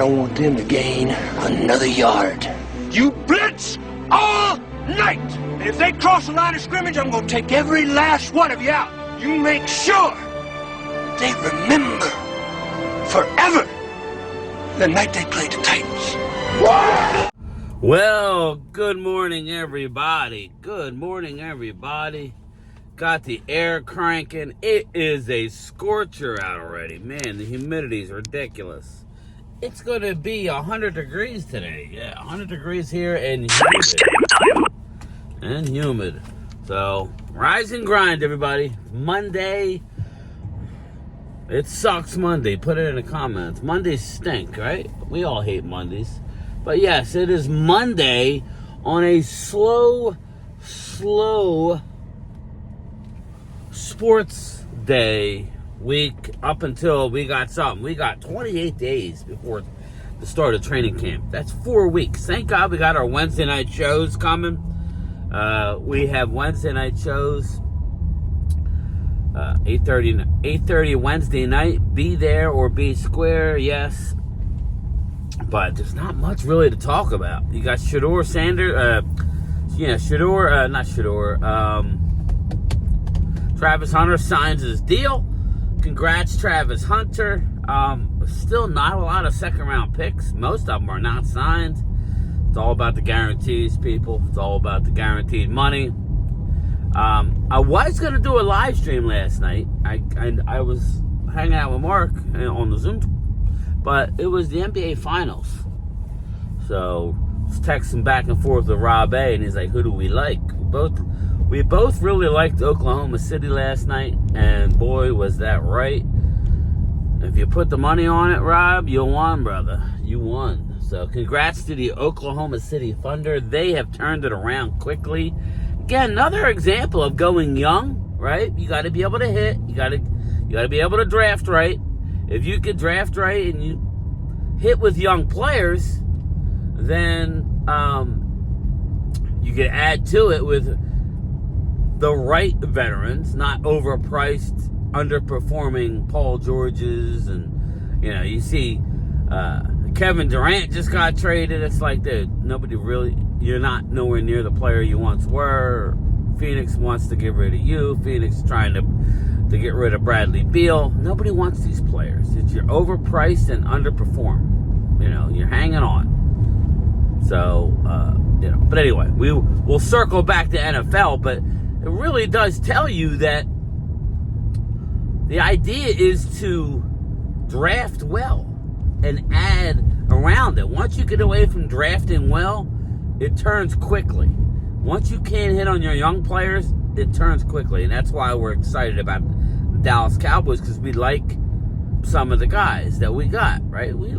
don't want them to gain another yard. You blitz all night! And if they cross the line of scrimmage, I'm gonna take every last one of you out. You make sure that they remember forever the night they played the Titans. Well, good morning, everybody. Good morning, everybody. Got the air cranking. It is a scorcher out already. Man, the humidity is ridiculous. It's going to be 100 degrees today. Yeah, 100 degrees here and humid. So, rise and grind, everybody. Monday. It sucks Monday. Put it in the comments. Mondays stink, right? We all hate Mondays. But yes, it is Monday on a slow sports day week up until we got something. We got 28 days before the start of training camp. That's 4 weeks. Thank God we got our Wednesday night shows coming. We have Wednesday night shows. 8:30 Wednesday night. Be there or be square, yes. But there's not much really to talk about. You got Shedeur Sanders, Travis Hunter signs his deal. Congrats, Travis Hunter. Still not a lot of second round picks. Most of them are not signed. It's all about the guarantees, people. It's all about the guaranteed money. I was going to do a live stream last night. I was hanging out with Mark on the Zoom, but it was the NBA Finals. So I was texting back and forth with Rob A, and he's like, who do we like? We both really liked Oklahoma City last night, and boy, was that right. If you put the money on it, Rob, you won, brother. You won. So congrats to the Oklahoma City Thunder. They have turned it around quickly. Again, another example of going young, right? You got to be able to hit. You got to be able to draft right. If you could draft right and you hit with young players, then you could add to it with the right veterans, not overpriced, underperforming Paul Georges. And, you see Kevin Durant just got traded. It's like, dude, you're not nowhere near the player you once were. Phoenix wants to get rid of you. Phoenix is trying to get rid of Bradley Beal. Nobody wants these players. You're overpriced and underperform. You're hanging on. So, but anyway, we'll circle back to NFL, but it really does tell you that the idea is to draft well and add around it. Once you get away from drafting well, it turns quickly. Once you can't hit on your young players, it turns quickly. And that's why we're excited about the Dallas Cowboys, because we like some of the guys that we got, right? We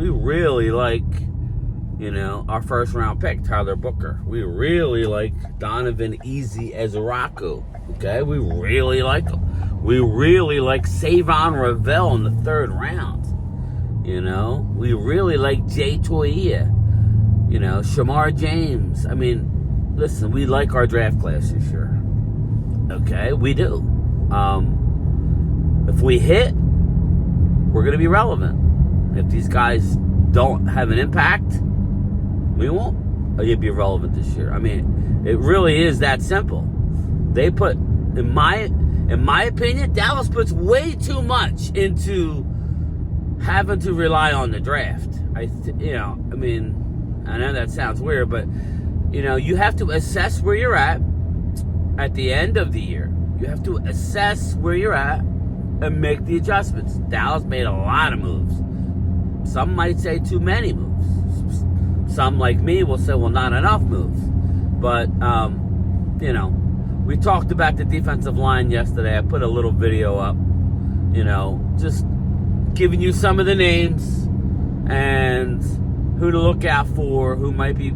really like, our first round pick, Tyler Booker. We really like Donovan Easy Ezeraku. Okay? We really like him. We really like Savon Ravel in the third round. We really like Jay Toia. Shamar James. I mean, listen, we like our draft class this year. Okay, we do. If we hit, we're going to be relevant. If these guys don't have an impact, we won't be relevant this year. I mean, it really is that simple. They put, in my opinion, Dallas puts way too much into having to rely on the draft. I know that sounds weird, but you have to assess where you're at the end of the year. You have to assess where you're at and make the adjustments. Dallas made a lot of moves. Some might say too many moves. Some, like me, will say, well, not enough moves. But, we talked about the defensive line yesterday. I put a little video up, just giving you some of the names and who to look out for, who might be,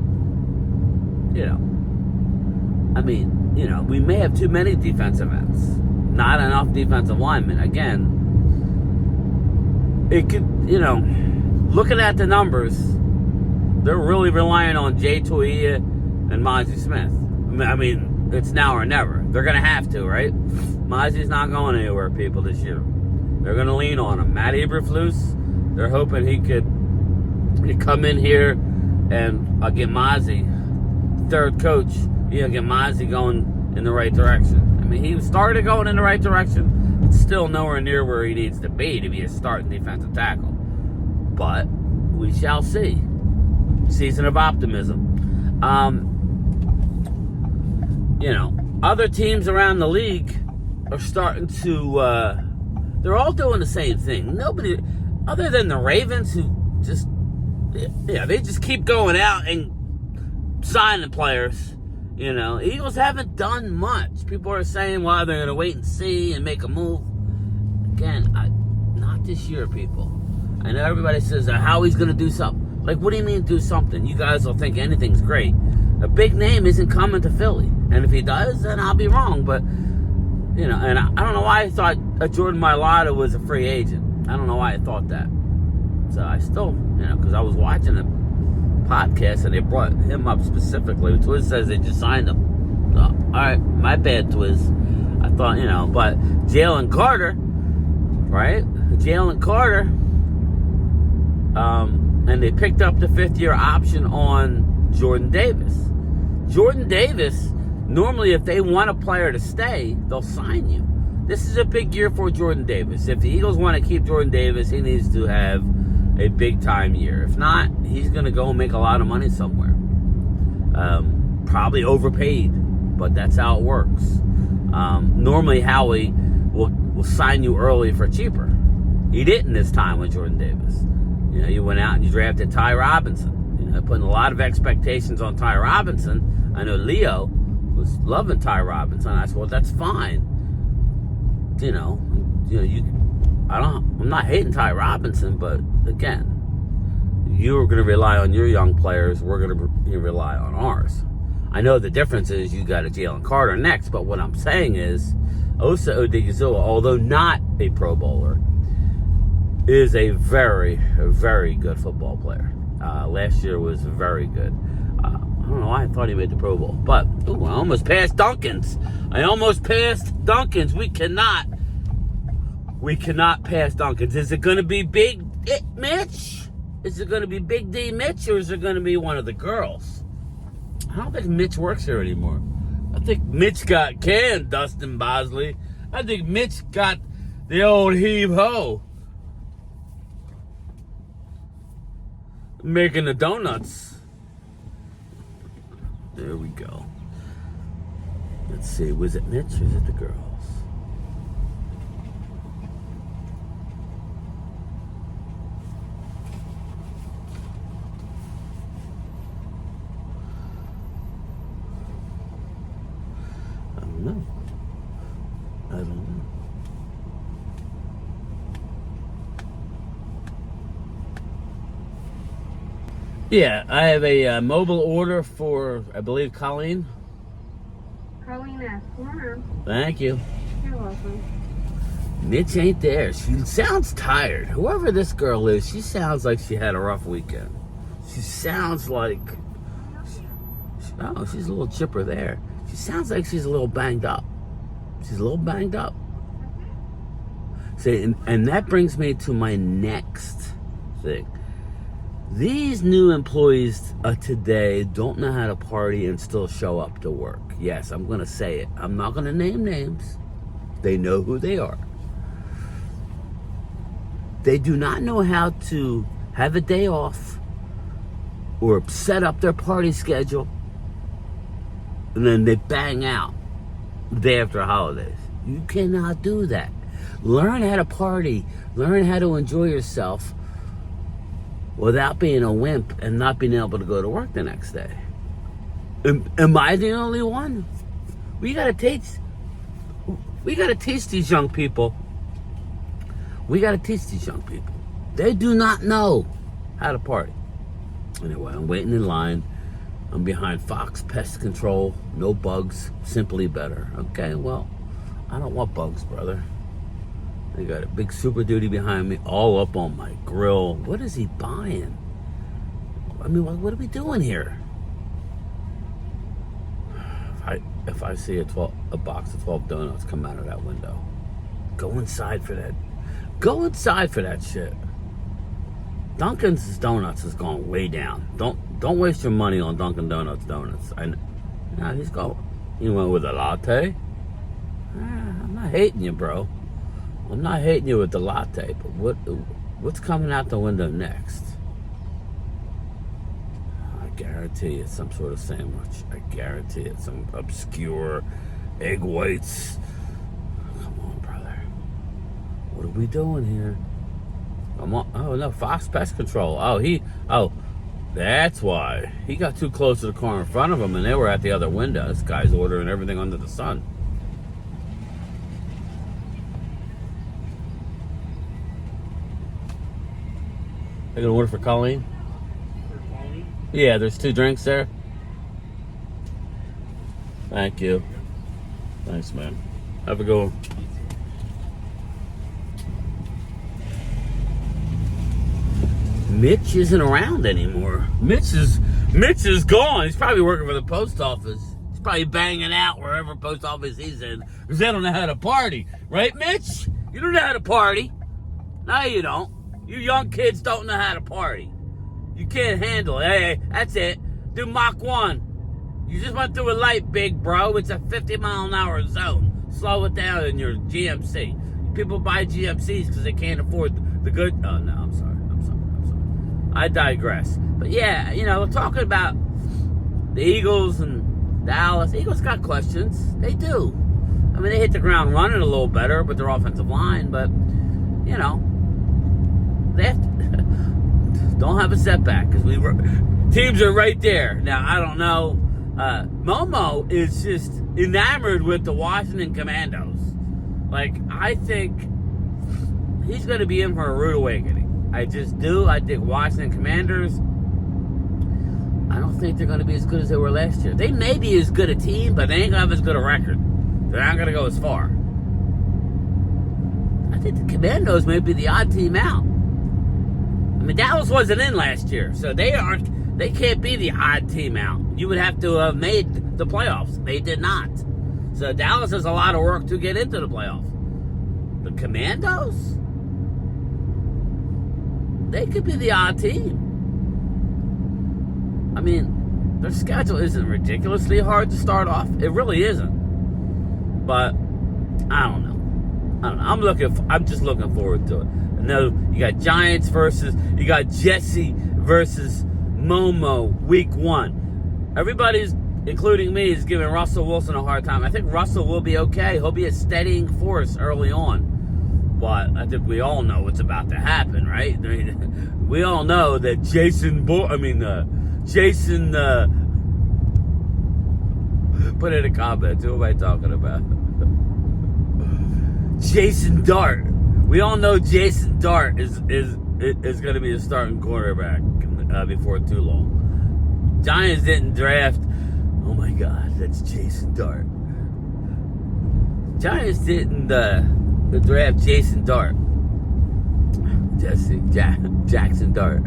we may have too many defensive ends, not enough defensive linemen. Again, it could, looking at the numbers, they're really relying on Jay Toia and Mozzie Smith. I mean, it's now or never. They're going to have to, right? Mozzie's not going anywhere, people, this year. They're going to lean on him. Matt Eberflus, they're hoping he could You come in here and get Mozzie, third coach, get Mozzie going in the right direction. I mean, he started going in the right direction, but still nowhere near where he needs to be a starting defensive tackle. But we shall see. Season of optimism. Other teams around the league are starting to, they're all doing the same thing. Nobody, other than the Ravens, who just, they just keep going out and signing players. Eagles haven't done much. People are saying, well, they're going to wait and see and make a move. Again, not this year, people. I know everybody says how he's going to do something. Like, what do you mean do something? You guys will think anything's great. A big name isn't coming to Philly. And if he does, then I'll be wrong. But, and I don't know why I thought Jordan Mailata was a free agent. I don't know why I thought that. So I still, because I was watching a podcast and they brought him up specifically. Twiz says they just signed him. So, all right, my bad, Twiz. I thought, but Jalen Carter, right? Jalen Carter, and they picked up the 5th-year option on Jordan Davis. Jordan Davis, normally if they want a player to stay, they'll sign you. This is a big year for Jordan Davis. If the Eagles want to keep Jordan Davis, he needs to have a big-time year. If not, he's going to go and make a lot of money somewhere. Probably overpaid, but that's how it works. Normally, Howie will sign you early for cheaper. He didn't this time with Jordan Davis. You went out and you drafted Ty Robinson. Putting a lot of expectations on Ty Robinson. I know Leo was loving Ty Robinson. I said, well, that's fine. I'm not hating Ty Robinson, but again, you're going to rely on your young players. We're going to rely on ours. I know the difference is you got a Jalen Carter next, but what I'm saying is Osa Odigizua, although not a Pro Bowler, is a very, very good football player. Last year was very good. I don't know why I thought he made the Pro Bowl, but I almost passed Dunkins. We cannot pass Dunkins. Is it going to be Big Mitch? Is it going to be Big D Mitch, or is it going to be one of the girls? I don't think Mitch works here anymore. I think Mitch got canned, Dustin Bosley. I think Mitch got the old heave-ho. Making the donuts. There we go. Let's see, was it Mitch or was it the girls? I don't know. Yeah, I have a mobile order for, I believe, Colleen. Colleen S. Corner. Thank you. You're welcome. Mitch ain't there. She sounds tired. Whoever this girl is, she sounds like she had a rough weekend. She sounds like... she's a little chipper there. She sounds like she's a little banged up. She's a little banged up. See, and that brings me to my next thing. These new employees today don't know how to party and still show up to work. Yes, I'm going to say it. I'm not going to name names. They know who they are. They do not know how to have a day off or set up their party schedule, and then they bang out the day after holidays. You cannot do that. Learn how to party. Learn how to enjoy yourself without being a wimp and not being able to go to work the next day. Am I the only one? We gotta teach these young people. They do not know how to party. Anyway, I'm waiting in line. I'm behind Fox Pest Control. No bugs, simply better. Okay, well, I don't want bugs, brother. They got a big Super Duty behind me, all up on my grill. What is he buying? I mean, what are we doing here? If I see a box of 12 donuts come out of that window, go inside for that. Go inside for that shit. Dunkin's Donuts has gone way down. Don't waste your money on Dunkin' Donuts donuts. Now he went with a latte. I'm not hating you, bro. I'm not hating you with the latte, but what's coming out the window next? I guarantee it's some sort of sandwich. I guarantee it's some obscure egg whites. Come on, brother. What are we doing here? Come on. Oh, no, Fox Pest Control. Oh, that's why. He got too close to the car in front of him, and they were at the other window. This guy's ordering everything under the sun. I gonna order for Colleen? Yeah, there's 2 drinks there. Thank you. Thanks, man. Have a good one. Mitch isn't around anymore. Mitch is gone. He's probably working for the post office. He's probably banging out wherever post office he's in, because they don't know how to party. Right, Mitch? You don't know how to party. No, you don't. You young kids don't know how to party. You can't handle it. Hey, that's it. Do Mach 1. You just went through a light, big bro. It's a 50-mile-an-hour zone. Slow it down in your GMC. People buy GMCs because they can't afford the good... Oh, no, I'm sorry. I digress. But yeah, we're talking about the Eagles and Dallas. Eagles got questions. They do. I mean, they hit the ground running a little better with their offensive line, but, they have to, don't have a setback, because teams are right there. Now, I don't know. Momo is just enamored with the Washington Commandos. Like, I think he's going to be in for a rude awakening. I just do. I think Washington Commanders, I don't think they're going to be as good as they were last year. They may be as good a team, but they ain't going to have as good a record. They're not going to go as far. I think the Commandos may be the odd team out. I mean, Dallas wasn't in last year, so they can't be the odd team out. You would have to have made the playoffs. They did not. So Dallas has a lot of work to get into the playoffs. The Commandos, they could be the odd team. I mean, their schedule isn't ridiculously hard to start off. It really isn't. But I don't know. I'm just looking forward to it. I know you got Giants you got Jesse versus Momo week 1. Everybody's, including me, is giving Russell Wilson a hard time. I think Russell will be okay. He'll be a steadying force early on. But I think we all know what's about to happen, right? I mean, we all know that put in a comment, who am I talking about? Jason Dart. We all know Jason Dart is going to be a starting quarterback before too long. Giants didn't draft, oh my God, that's Jason Dart. Giants didn't draft Jason Dart. Jackson Dart.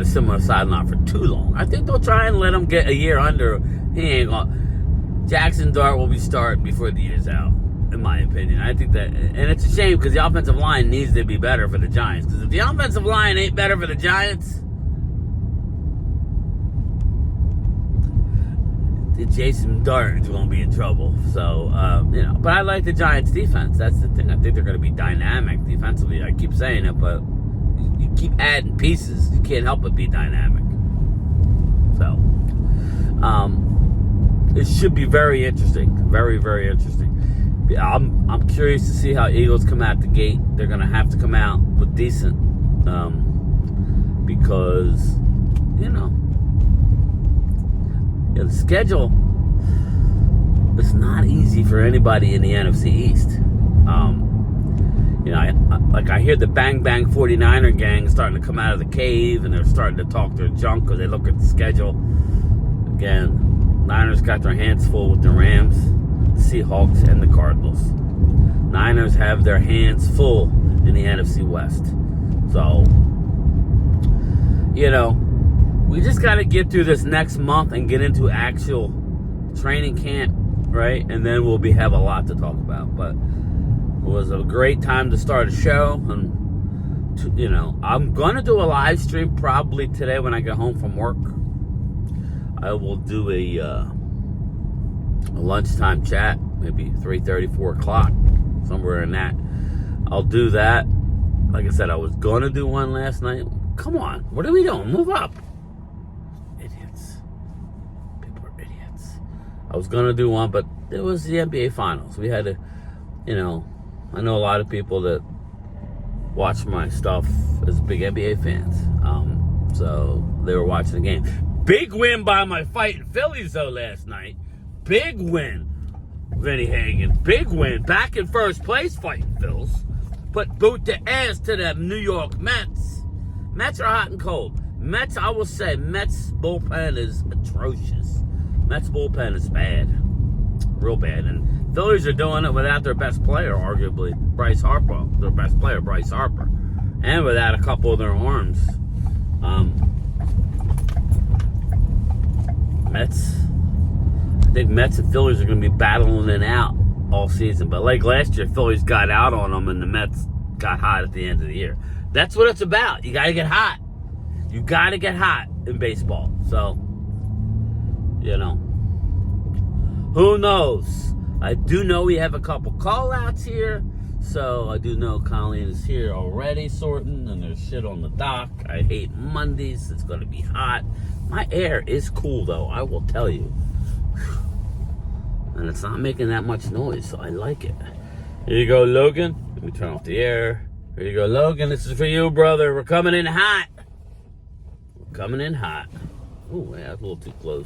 Similar sideline for too long. I think they'll try and let him get a year under. He ain't gonna. Jackson Dart will be starting before the year's out, in my opinion. I think that, and it's a shame because the offensive line needs to be better for the Giants. Because if the offensive line ain't better for the Giants, Jason Dart is going to be in trouble. So, but I like the Giants' defense. That's the thing. I think they're going to be dynamic defensively. I keep saying it, but you keep adding pieces. You can't help but be dynamic. So, it should be very interesting. Very, very interesting. I'm curious to see how Eagles come out the gate. They're going to have to come out with decent, because, the schedule is not easy for anybody in the NFC East. I hear the Bang Bang 49er gang starting to come out of the cave, and they're starting to talk their junk because they look at the schedule. Again, Niners got their hands full with the Rams, Seahawks, and the Cardinals. Niners have their hands full in the NFC West. So, we just got to get through this next month and get into actual training camp, right? And then we'll have a lot to talk about. But it was a great time to start a show, and you know, I'm going to do a live stream probably today when I get home from work. I will do a lunchtime chat, maybe 3:30, 4 o'clock, somewhere in that. I'll do that. Like I said, I was going to do one last night. Come on, what are we doing? Move up. Idiots. People are idiots. I was going to do one, but it was the NBA Finals. We had to, you know, I know a lot of people that watch my stuff as big NBA fans. So they were watching the game. Big win by my fighting Phillies, though, last night. Big win, Vinny Hagen. Big win. Back in first place fighting Phils. Put boot the ass to the New York Mets. Mets are hot and cold. Mets, I will say, Mets bullpen is atrocious. Mets bullpen is bad. Real bad. And Phillies are doing it without their best player, arguably, Bryce Harper. Their best player, Bryce Harper. And without a couple of their arms. Mets, I think Mets and Phillies are going to be battling it out all season. But like last year, Phillies got out on them and the Mets got hot at the end of the year. That's what it's about. You got to get hot. You got to get hot in baseball. So, you know, who knows? I do know we have a couple call-outs here. So I do know Colleen is here already sorting, and there's shit on the dock. I hate Mondays. It's going to be hot. My air is cool, though, I will tell you. And it's not making that much noise, so I like it. Here you go, Logan. Let me turn off the air. Here you go, Logan. This is for you, brother. We're coming in hot. We're coming in hot. Oh, yeah, that's a little too close.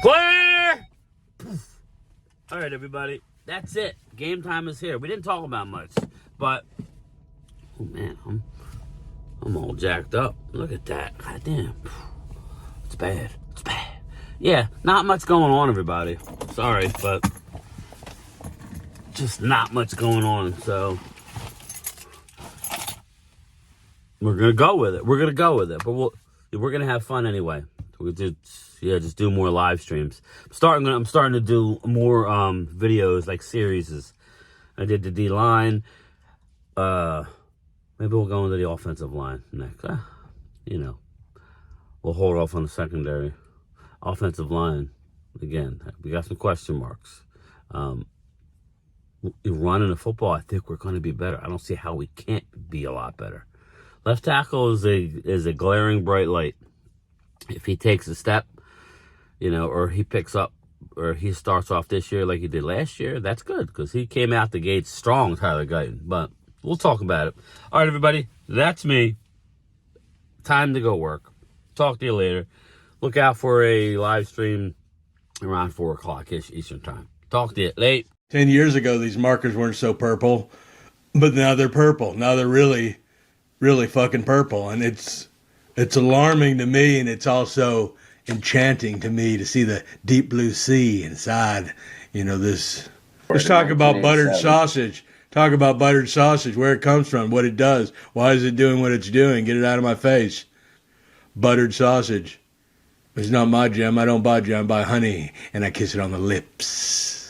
Clear! Poof. All right, everybody. That's it. Game time is here. We didn't talk about much, but oh man, I'm all jacked up. Look at that. God damn. It's bad. It's bad. Yeah, not much going on, everybody. Sorry, but just not much going on. So we're gonna go with it. We're gonna go with it. But we're gonna have fun anyway. We just do more live streams. I'm starting to do more videos like series. I did the D line. Maybe we'll go into the offensive line next. You know, we'll hold off on the secondary. Offensive line, again, we got some question marks. Running the football, I think we're going to be better. I don't see how we can't be a lot better. Left tackle is a glaring bright light. If he takes a step, you know, or he picks up, or he starts off this year like he did last year, that's good, because he came out the gates strong, Tyler Guyton. But we'll talk about it. All right, everybody, that's me. Time to go work. Talk to you later. Look out for a live stream around 4 o'clock-ish Eastern time. Talk to you late. 10 years ago, these markers weren't so purple, but now they're purple. Now they're really, really fucking purple, and it's alarming to me, and it's also enchanting to me to see the deep blue sea inside, you know, this. Let's talk about buttered sausage. Talk about buttered sausage, where it comes from, what it does. Why is it doing what it's doing? Get it out of my face. Buttered sausage. It's not my jam. I don't buy jam. I buy honey, and I kiss it on the lips.